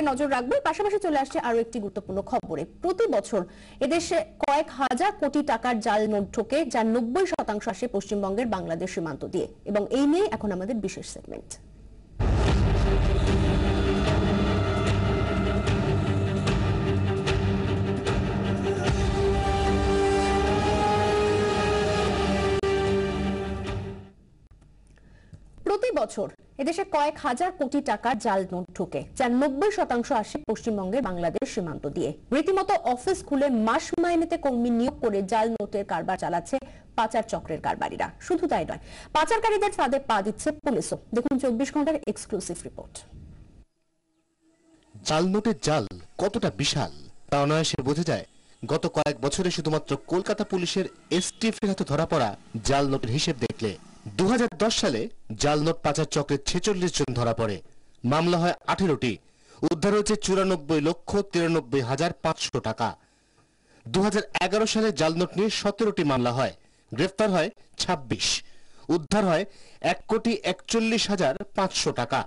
নজর রাখবে। পাশাপাশি চলে আসছে আরো একটি গুরুত্বপূর্ণ খবরে। প্রতি বছর এদেশে কয়েক হাজার কোটি টাকার জাল নোট ঢোকে, যার 90% আসে পশ্চিমবঙ্গের বাংলাদেশ সীমান্ত দিয়ে। এবং এই নিয়ে এখন আমাদের বিশেষ সেগমেন্ট। প্রতি বছর এদেশে কয়েক হাজার কোটি টাকার জাল নোট ঢোকে, যার 90% আসে পশ্চিমবঙ্গের বাংলাদেশ সীমান্ত দিয়ে। রীতিমতো অফিস খুলে মাস মাইনেতে কর্মী নিয়োগ করে জাল নোটের কারবার চালাচ্ছে পাচার চক্রের কারবারিরা। শুধু তাই নয়, পাচারকারীদের ফাঁদে পা দিচ্ছে পুলিশও। দেখুন 24 ঘন্টার এক্সক্লুসিভ রিপোর্ট। জাল নোটের জাল কতটা বিশাল তা অনায়াসে বোঝা যায় গত কয়েক বছরে শুধুমাত্র কলকাতা পুলিশের এসটিএফ এর হাতে ধরা পড়া জাল নোটের হিসেব দেখলে। 2010 সালে জাল নোট পাচার চক্রের 46 জন ধরা পড়ে, মামলা হয় 18টি, উদ্ধার হয়েছে 94,93,500 টাকা। 2011 সালে জাল নোট নিয়ে 17টি মামলা হয়, গ্রেফতার হয় 26, উদ্ধার হয় 1,41,500 টাকা।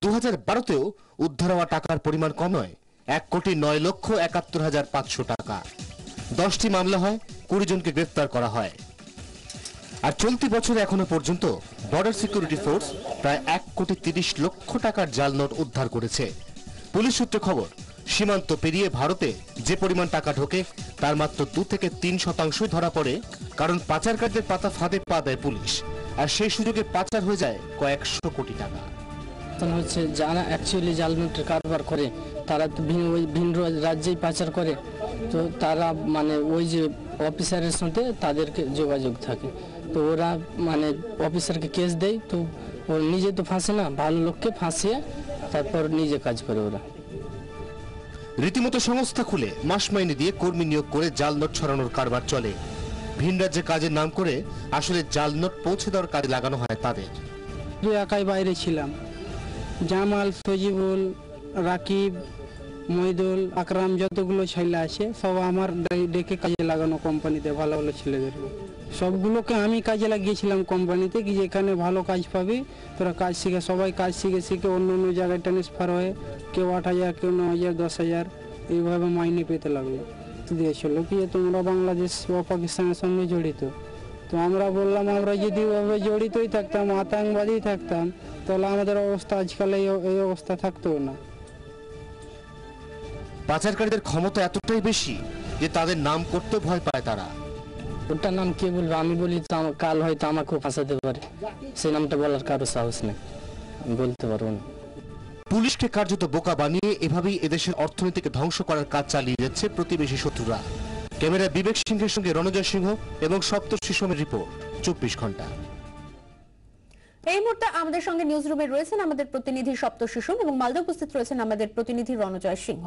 2012তেও উদ্ধার হওয়া টাকার পরিমাণ কম নয়, 1,09,71,500 টাকা। 10টি মামলা হয়, 20 জনকে গ্রেফতার করা হয়। আর চলতি বছরে এখনো পর্যন্ত বর্ডার সিকিউরিটি ফোর্স প্রায় 1,30,00,000 টাকার জাল নোট উদ্ধার করেছে। পুলিশ সূত্রে খবর, সীমান্ত পেরিয়ে ভারতে যে পরিমাণ টাকা ঢোকে তার মাত্র 2 থেকে 3% ধরা পড়ে, কারণ পাচারকারীদের পাতা ফাঁদে পা দেয় পুলিশ, আর সেই সুযোগে পাচার হয়ে যায় কয়েকশো কোটি টাকা। হচ্ছে যারা অ্যাকচুয়ালি জাল নোটের কারবার করে তারা তো ভিন্ন রাজ্যেই পাচার করে, তো তারা মানে ওই যে অফিসারের সাথে তাদেরকে যোগাযোগ থাকে, তো ওরা মানে অফিসারকে কেস দেয়, তো ও নিজে তো ফাঁসে না, ভালো লোককে ফাঁসিয়ে তারপর নিজে কাজ করে ওরা। রীতিমতো সংস্থা খুলে মাস মাইনে দিয়ে কর্মী নিয়োগ করে জাল নোট ছড়ানোর কারবার চলে। ভিন রাজ্যে কাজের নাম করে আসলে জাল নোট পৌঁছে দেওয়ার কাজে লাগানো হয় তাদের। একাই বাইরে ছিলাম, জামাল, সজিবুল, রাকিব, মইদুল, আকরাম, যতগুলো ছেলে আছে সব আমার ডেকে কাজে লাগানো কোম্পানিতে, ভালো ভালো ছেলেদেরকে সবগুলোকে আমি কাজে লাগিয়েছিলাম কোম্পানিতে, কি যেখানে ভালো কাজ পাবি তোরা কাজ শিখে। সবাই কাজ শিখে শিখে অন্য অন্য জায়গায় ট্রান্সফার হয়ে কেউ 8,000, কেউ 9,000, 10,000 এইভাবে মাইনে পেতে লাগলো। দিয়েছিল কি তোমরা বাংলাদেশ বা পাকিস্তানের সঙ্গে জড়িত, তো আমরা বললাম আমরা যদি ওভাবে জড়িতই থাকতাম, আতঙ্কবাদী থাকতাম, তাহলে আমাদের অবস্থা আজকাল এই অবস্থা থাকতো না। পাচারকারীদের ক্ষমতা এতটাই বেশি যে তাদের নাম করতে ভয় পায় তারা। ওটার নাম কে বলবে? আমি বলি তো কাল হয়তো আমাকেও ফাঁসাতে পারে, সেই নামটা বলার কারো সাহস নেই, আমি বলতে পারবো না। পুলিশকে কার্যত বোকা বানিয়ে এভাবেই এদেশের অর্থনীতিকে ধ্বংস করার কাজ চালিয়ে যাচ্ছে প্রতিবেশী শত্রুরা। ক্যামেরায় বিবেক সিংহের সঙ্গে রণজয় সিংহ এবং সপ্তর্ষি সোমের রিপোর্ট, 24 ঘন্টা। এই মুহূর্তে আমাদের সঙ্গে নিউজ রুমে রয়েছেন আমাদের প্রতিনিধি সপ্তর্ষি সোম এবং মালদা উপস্থিত রয়েছেন আমাদের প্রতিনিধি রণজয় সিংহ।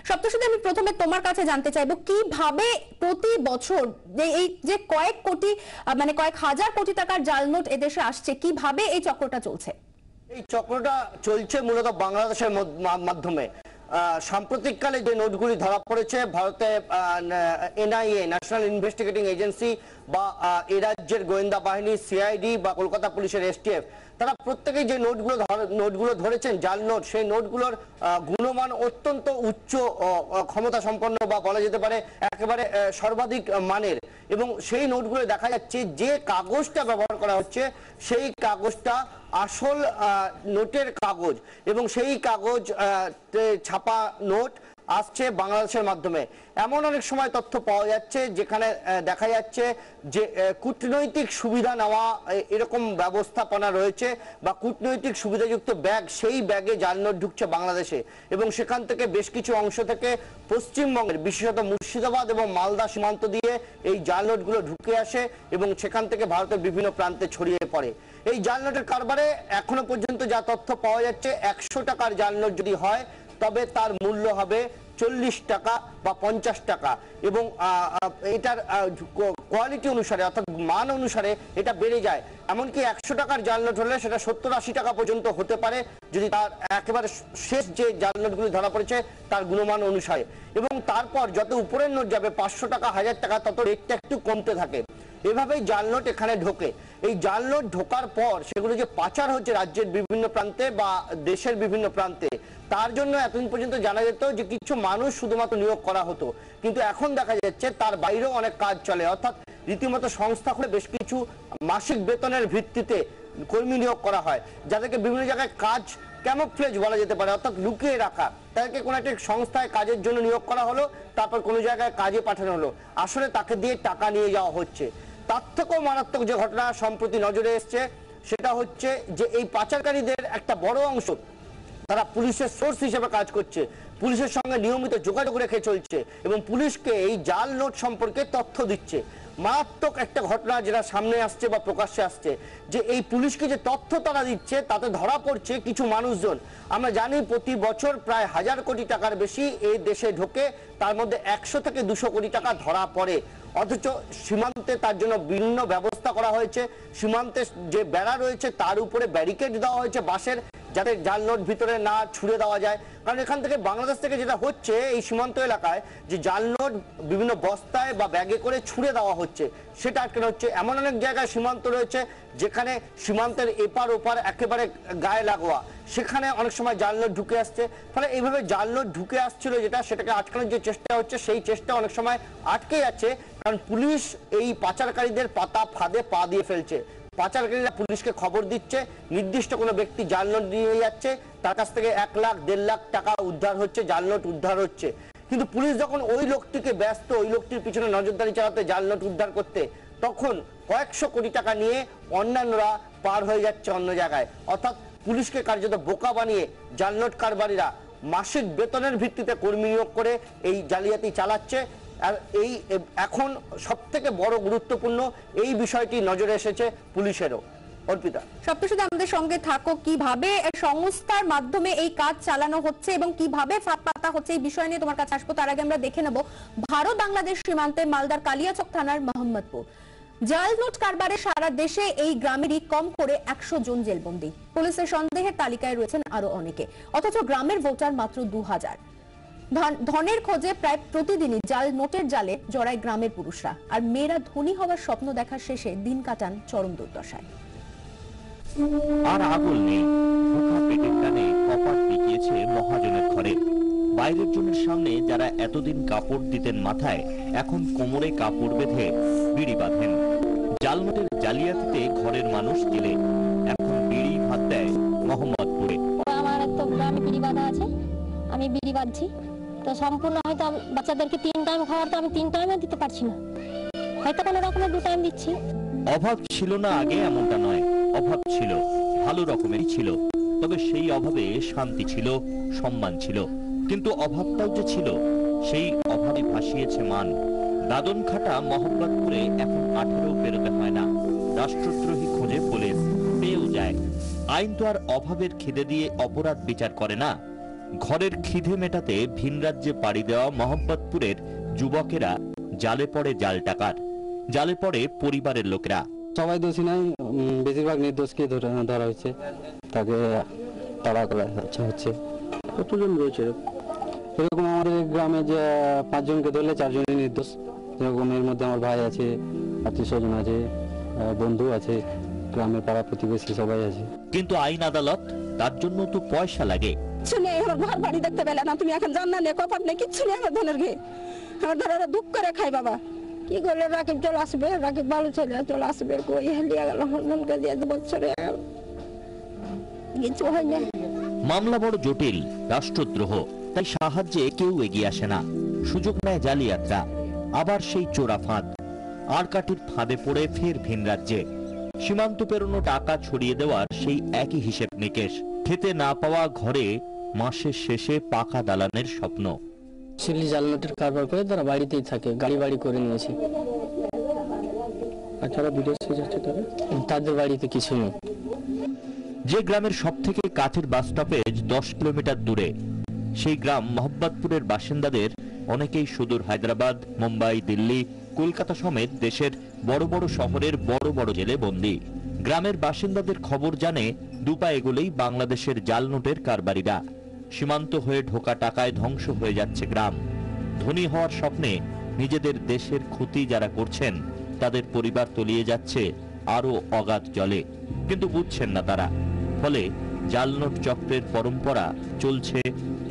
সপ্তর্ষি, আমি প্রথমে তোমার কাছে জানতে চাইবো, কিভাবে প্রতি বছর এই যে কয়েক কোটি মানে কয়েক হাজার কোটি টাকার জাল নোট এদেশে আসছে, কিভাবে এই চক্রটা চলছে? এই চক্রটা চলছে মূলত বাংলাদেশের মাধ্যমে। সাম্প্রতিককালে যে নোটগুলি ধরা পড়েছে ভারতে এনআইএ, ন্যাশনাল ইনভেস্টিগেটিং এজেন্সি বা এ রাজ্যের গোয়েন্দা বাহিনী, সিআইডি বা কলকাতা পুলিশের এসটিএফ, তারা প্রত্যেকেই যে নোটগুলো ধরেছেন জাল নোট, সেই নোটগুলোর গুণমান অত্যন্ত উচ্চ ক্ষমতা সম্পন্ন বা বলা যেতে পারে একেবারে সর্বাধিক মানের। এবং সেই নোটগুলো দেখা যাচ্ছে যে কাগজটা ব্যবহার করা হচ্ছে সেই কাগজটা আসল নোটের কাগজ, এবং সেই কাগজ ছাপা নোট আসছে বাংলাদেশের মাধ্যমে। এমন অনেক সময় তথ্য পাওয়া যাচ্ছে যেখানে দেখা যাচ্ছে যে কূটনৈতিক সুবিধা নেওয়া এরকম ব্যবস্থাপনা রয়েছে বা কূটনৈতিক সুবিধাযুক্ত ব্যাগ, সেই ব্যাগে জাল নোট ঢুকছে বাংলাদেশে, এবং সেখান থেকে বেশ কিছু অংশ থেকে পশ্চিমবঙ্গের বিশেষত মুর্শিদাবাদ এবং মালদা সীমান্ত দিয়ে এই জাল নোটগুলো ঢুকে আসে এবং সেখান থেকে ভারতের বিভিন্ন প্রান্তে ছড়িয়ে পড়ে। এই জাল নোটের কারবারে এখনো পর্যন্ত যা তথ্য পাওয়া যাচ্ছে, 100 টাকার জাল নোট যদি হয় তবে তার মূল্য হবে 40 টাকা বা 50 টাকা, এবং এটার কোয়ালিটি অনুসারে অর্থাৎ মান অনুসারে এটা বেড়ে যায়। এমনকি 100 টাকার জাল নোট হলে সেটা 70-80 টাকা পর্যন্ত হতে পারে যদি তার একেবারে শেষ যে জাল নোটগুলি ধরা পড়েছে তার গুণমান অনুসারে। এবং তারপর যত উপরের নোট যাবে 500 টাকা, 1000 টাকা, তত রেটটা একটু কমতে থাকে। এভাবেই জাল নোট এখানে ঢোকে। এই জাল নোট ঢোকার পর সেগুলো যে পাচার হচ্ছে রাজ্যের বিভিন্ন প্রান্তে বা দেশের বিভিন্ন প্রান্তে, তার জন্য এতদিন পর্যন্ত জানা যেত যে কিছু মানুষ শুধুমাত্র নিয়োগ করা হতো, কিন্তু এখন দেখা যাচ্ছে তার বাইরেও অনেক কাজ চলে, অর্থাৎ রীতিমতো সংস্থা খুলে বেশ কিছু মাসিক বেতনের ভিত্তিতে কর্মী নিয়োগ করা হয়, যাদেরকে বিভিন্ন জায়গায় কাজ ক্যামোফ্লেজ বলা যেতে পারে, অর্থাৎ লুকিয়ে রাখা। তাদেরকে কোনো একটা সংস্থায় কাজের জন্য নিয়োগ করা হলো, তারপর কোনো জায়গায় কাজে পাঠানো হলো, আসলে তাকে দিয়ে টাকা নিয়ে যাওয়া হচ্ছে। তার থেকেও মারাত্মক যে ঘটনা সম্প্রতি নজরে এসছে সেটা হচ্ছে যে এই পাচারকারীদের একটা বড় অংশ তারা পুলিশের সোর্স হিসেবে কাজ করছে, পুলিশের সঙ্গে নিয়মিত যোগাযোগ রেখে চলছে এবং পুলিশকে এই জাল নোট সম্পর্কে তথ্য দিচ্ছে। মারাত্মক একটা ঘটনা যেটা সামনে আসছে বা প্রকাশ্যে আসছে, যে এই পুলিশকে যে তথ্য তারা দিচ্ছে তাতে ধরা পড়ছে কিছু মানুষজন। আমরা জানি প্রতি বছর প্রায় 1000 কোটি টাকার বেশি এই দেশে ঢোকে, তার মধ্যে 100 থেকে 200 কোটি টাকা ধরা পড়ে, অথচ সীমান্তে তার জন্য বিভিন্ন ব্যবস্থা করা হয়েছে। সীমান্তে যে বেড়া রয়েছে তার উপরে ব্যারিকেড দেওয়া হয়েছে বাঁশের, যাতে জাল নোট ভিতরে না ছুড়ে দেওয়া যায়। কারণ এখান থেকে বাংলাদেশ থেকে যেটা হচ্ছে এই সীমান্ত এলাকায় যে জাল নোট বিভিন্ন বস্তায় বা ব্যাগে করে ছুড়ে দেওয়া হচ্ছে, সেটা আটকানো হচ্ছে। এমন অনেক জায়গায় সীমান্ত রয়েছে যেখানে সীমান্তের এপার ওপার একেবারে গায়ে লাগোয়া, সেখানে অনেক সময় জাল নোট ঢুকে আসছে। ফলে এইভাবে জাল নোট ঢুকে আসছিল যেটা, সেটাকে আটকানোর যে চেষ্টা হচ্ছে সেই চেষ্টা অনেক সময় আটকে যাচ্ছে, কারণ পুলিশ এই পাচারকারীদের পাতা ফাঁদে পা দিয়ে ফেলছে। পাচারকারীরা পুলিশকে খবর দিচ্ছে নির্দিষ্ট কোনো ব্যক্তি জাল নোট নিয়ে যাচ্ছে, তার কাছ থেকে 1 লাখ 1.5 লাখ টাকা উদ্ধার হচ্ছে, জাল নোট উদ্ধার হচ্ছে। কিন্তু পুলিশ যখন ওই লোকটিকে ব্যস্ত, ওই লোকটির পিছনে নজরদারি চালাতে, জাল নোট উদ্ধার করতে, তখন কয়েকশো কোটি টাকা নিয়ে অন্যান্যরা পার হয়ে যাচ্ছে অন্য জায়গায়। অর্থাৎ পুলিশকে কার্যত বোকা বানিয়ে জাল নোট কারবারিরা মাসিক বেতনের ভিত্তিতে কর্মী নিয়োগ করে এই জালিয়াতি চালাচ্ছে। আর এই এখন সবথেকে বড় গুরুত্বপূর্ণ এই বিষয়টি নজরে এসেছে পুলিশেরও। অর্পিতা, সপ্তশতী আমাদের সঙ্গে থাকো, কিভাবে সংস্থার মাধ্যমে এই কাজ চালানো হচ্ছে এবং কিভাবে ফাঁদ পাতা হচ্ছে এই বিষয় নিয়ে তোমার কাছে আসবো। তার আগে আমরা দেখে নেব ভারত বাংলাদেশ সীমান্তে মালদার কালিয়াচক থানার মোহাম্মদপুর জাল নোট কারবারে সারা দেশে এই গ্রামেরই কম করে 100 জন জেলবন্দী। পুলিশের সন্দেহের তালিকায় রয়েছেন আরো অনেকে, অথচ গ্রামের ভোটার মাত্র 2000। ধনের খোঁজে প্রায় প্রতিদিনই জাল নোটের জালে জড়ায় গ্রামের পুরুষরা, আর মেয়েরা ধনী হওয়ার স্বপ্ন দেখার শেষে দিন কাটান চরম দুর্দশায়। আর আগল নেই, ভুখা পেটের টানে কপাট পিকিয়েছে মহাজনের ঘরে। বাইরের জনের সামনে যারা এতদিন কাপড় দিতেন মাথায়, এখন কোমরে কাপড় বেঁধে বিড়ি বাঁধেন। জাল নোটের জালিয়াতিতে ঘরের মানুষ জেলে, এখন বিড়ি ভাত দেয় মোহাম্মদপুরে। আমার তো গ্রামে বিড়ি বাঁধা আছে, আমি বিড়ি বাঁধছি, তো সম্পূর্ণ হয়তো বাচ্চাদেরকে 3 টাইম খাওয়ার, তো আমি 3 টাইমে দিতে পারছি না, হয়তো কোনো রকমে 2 টাইম দিচ্ছি। অভাব ছিল না আগে এমনটা নয়, অভাব ছিল, ভালো রকমেরই ছিল। তবে সেই অভাবে শান্তি ছিল, সম্মান ছিল, কিন্তু অভাবটাও যে ছিল সেই অভাবে ভাসিয়েছে মান। দাদন খাটা মোহাম্মদপুরে এখন 18 বেরোতে হয় না, রাষ্ট্রদ্রোহী খোঁজে পুলিশ, পেয়েও যায়। আইন তো আর অভাবের খিদে দিয়ে অপরাধ বিচার করে না। ঘরের খিদে মেটাতে ভিন রাজ্যে পাড়ি দেওয়া মোহাম্মদপুরের যুবকেরা জালে পড়ে জাল টাকার, জালে পড়ে পরিবারের লোকেরা। সবাই দোষী নাই, বেশিরভাগ নির্দোষকে ধরা হচ্ছে, তাকে তাড়া করা হচ্ছে। কতজন রয়েছে এরকম? আমাদের গ্রামে যে 5 জনকে ধরলে 4 জনই নির্দোষ। যেরকম এর মধ্যে আমার ভাই আছে, আত্মীয় স্বজন আছে, বন্ধু আছে, গ্রামের পাড়া প্রতিবেশী সবাই আছে। কিন্তু আইন আদালত, তার জন্য তো পয়সা লাগে। কিচ্ছু নেই, আমার ঘর বাড়ি দেখতে পেলে না তুমি, এখন জান্না নেই, কপাট নেই, কিচ্ছু নেই আমার ধনের ঘে। আমার ধর দুঃখ করে খাই বাবা, কি করলে রাকিব চলে আসবে, রাকিব ভালো ছেলে চলে আসবে, কই হেলিয়ে গেল, হনকে দিয়ে 2 বছর হয়ে গেল, কিছু হয় না। মামলা বড় জটিল, রাষ্ট্রদ্রোহ, তাই সাহায্যে কেউ এগিয়ে আসে না। সুযোগ নেয় জালিয়াতরা, আবার সেই চোরা ফাঁদ, আর কাটির ফাঁদে পড়ে ফের ভিন রাজ্যে। সীমান্ত পেরোনো টাকা ছড়িয়ে দেওয়ার সেই একই হিসেব নিকেশ। খেতে না পাওয়া ঘরে মাসের শেষে পাকা দালানের স্বপ্ন। সিলি জাল নোটের কারবার করে তারা বাড়িতেই থাকে, গাড়ি বাড়ি করে নিয়েছে। আর যারা বিদেশে যাচ্ছে তাদের বাড়িতে কিছু নেই। যে গ্রামের সব থেকে কাছের বাস স্টপেজ 10 কিলোমিটার দূরে, সেই গ্রাম মোহাম্মদপুরের বাসিন্দাদের অনেকেই সুদূর হায়দ্রাবাদ, মুম্বাই, দিল্লি, কলকাতা সমেত দেশের বড় বড় শহরের বড় বড় জেলে বন্দী। গ্রামের বাসিন্দাদের খবর জানে 2 পা এগোলেই বাংলাদেশের জাল নোটের কারবারিরা। সীমান্ত হয়ে ঢোকা টাকায় ধ্বংস হয়ে যাচ্ছে গ্রাম। ধনী হওয়ার স্বপ্নে নিজেদের দেশের ক্ষতি যারা করছেন, তাদের পরিবার তলিয়ে যাচ্ছে আরো অগাধ জলে, কিন্তু বুঝছেন না তারা। ফলে জাল নোট চক্রের পরম্পরা চলছে,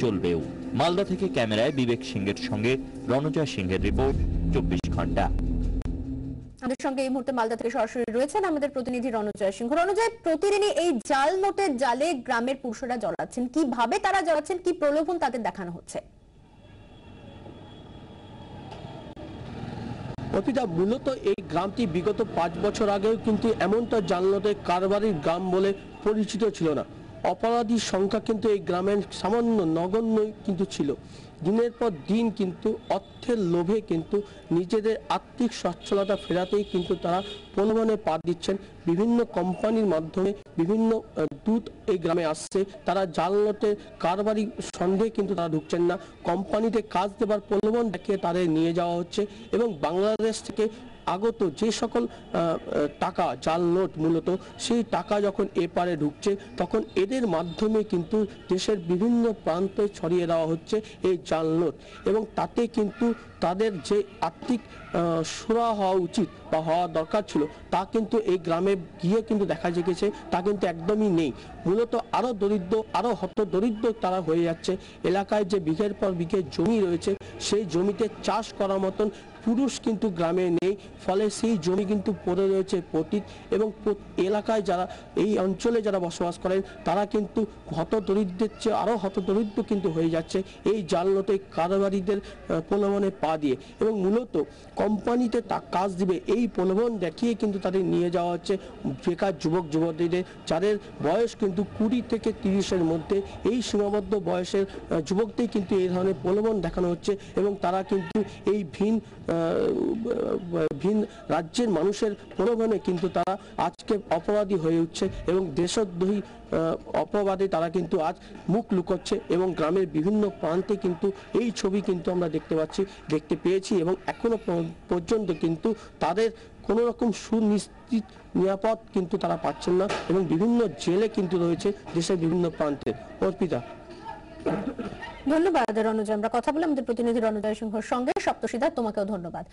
চলবেও। মালদা থেকে ক্যামেরায় বিবেক সিংহের সঙ্গে রণজয় সিংহের রিপোর্ট, 24 ঘন্টা। আমাদের সঙ্গে এই মুহূর্তে মালদা থেকে সরাসরি রয়েছেন আমাদের প্রতিনিধি রণজয় সিংহ। রণজয়, প্রতিদিনই এই জাল নোটের জালে গ্রামের পুরুষরা জড়াচ্ছেন, কিভাবে তারা জড়াচ্ছেন, কি প্রলোভন তাদের দেখানো হচ্ছে? অর্পিতা, মূলত এই গ্রামটি বিগত 5 বছর আগেও কিন্তু এমনটা জাল নোটের কারবারির গ্রাম বলে পরিচিত ছিল না। অপরাধীর সংখ্যা কিন্তু এই গ্রামের সামান্য নগণ্যই কিন্তু ছিল। দিনের পর দিন কিন্তু অর্থের লোভে কিন্তু নিজেদের আর্থিক সচ্ছলতা ফেরাতেই কিন্তু তারা প্রলোভনে পা দিচ্ছেন। বিভিন্ন কোম্পানির মাধ্যমে বিভিন্ন দূত এই গ্রামে আসছে, তারা জাল নোটের কারবারি সন্দেহে কিন্তু তারা ঢুকছেন না, কোম্পানিতে কাজ দেবার প্রলোভন দেখিয়ে তাদের নিয়ে যাওয়া হচ্ছে এবং বাংলাদেশ থেকে আগত যে সকল টাকা, জাল নোট মূলত, সেই টাকা যখন এপারে ঢুকছে তখন এদের মাধ্যমে কিন্তু দেশের বিভিন্ন প্রান্তে ছড়িয়ে দেওয়া হচ্ছে এই জাল নোট এবং তাতে কিন্তু তাদের যে আর্থিক সুরা হওয়া উচিত বা হওয়া দরকার ছিল তা কিন্তু এই গ্রামে গিয়ে কিন্তু দেখা গেছে তা কিন্তু একদমই নেই। মূলত আরও দরিদ্র, আরও হতদরিদ্র তারা হয়ে যাচ্ছে। এলাকায় যে বিঘের পর বিঘে জমি রয়েছে সেই জমিতে চাষ করার মতন পুরুষ কিন্তু গ্রামে নেই, ফলে সেই জমি কিন্তু পড়ে রয়েছে পতিত এবং এলাকায় যারা এই অঞ্চলে যারা বসবাস করেন তারা কিন্তু হতদরিদ্রের চেয়ে আরও হতদরিদ্র কিন্তু হয়ে যাচ্ছে এই জাল নোটে কারবারিদের প্রলোভনে পা দিয়ে। এবং মূলত কোম্পানিতে কাজ দিবে এই প্রলোভন দেখিয়ে কিন্তু তাদের নিয়ে যাওয়া হচ্ছে বেকার যুবক যুবতীদের, যাদের বয়স কিন্তু 20 থেকে 30-এর মধ্যে। এই সীমাবদ্ধ বয়সের যুবকদের কিন্তু এই ধরনের প্রলোভন দেখানো হচ্ছে এবং তারা কিন্তু এই ভিন রাজ্যের মানুষের প্রলোভনে কিন্তু তারা আজকে অপরাধী হয়ে উঠছে এবং দেশদ্রোহী অপবাদে তারা কিন্তু আজ মুখ লুকোচ্ছে এবং গ্রামের বিভিন্ন প্রান্তে কিন্তু এই ছবি কিন্তু আমরা দেখতে পেয়েছি এবং এখনো পর্যন্ত কিন্তু তাদের কোনো রকম সুনিশ্চিত নিরাপদ কিন্তু তারা পাচ্ছেন না এবং বিভিন্ন জেলে কিন্তু রয়েছে দেশের বিভিন্ন প্রান্তে। অর্পিতা, ধন্যবাদ রণজয়। আমরা কথা বলে আমাদের প্রতিনিধি রণজয় সিংহর সঙ্গে। সপ্তশীদা, তোমাকেও ধন্যবাদ।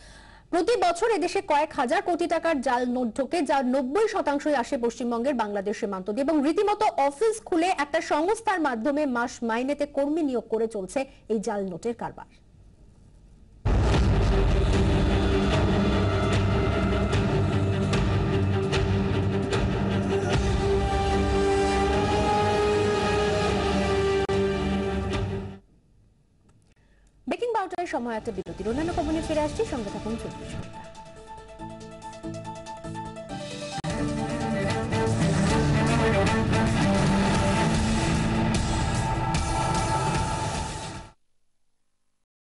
প্রতি বছর এদেশে কয়েক হাজার কোটি টাকার জাল নোট ঢোকে, যার 90% আসে পশ্চিমবঙ্গের বাংলাদেশ সীমান্ত দিয়ে এবং রীতিমতো অফিস খুলে একটা সংস্থার মাধ্যমে মাস মাইনেতে কর্মী নিয়োগ করে চলছে এই জাল নোটের কারবার। ব্রেকিং বাউটারের সময় একটা বিরতির, অন্যান্য খবর নিয়ে ফিরে আসছি, সঙ্গে থাকুন 24 ঘন্টা।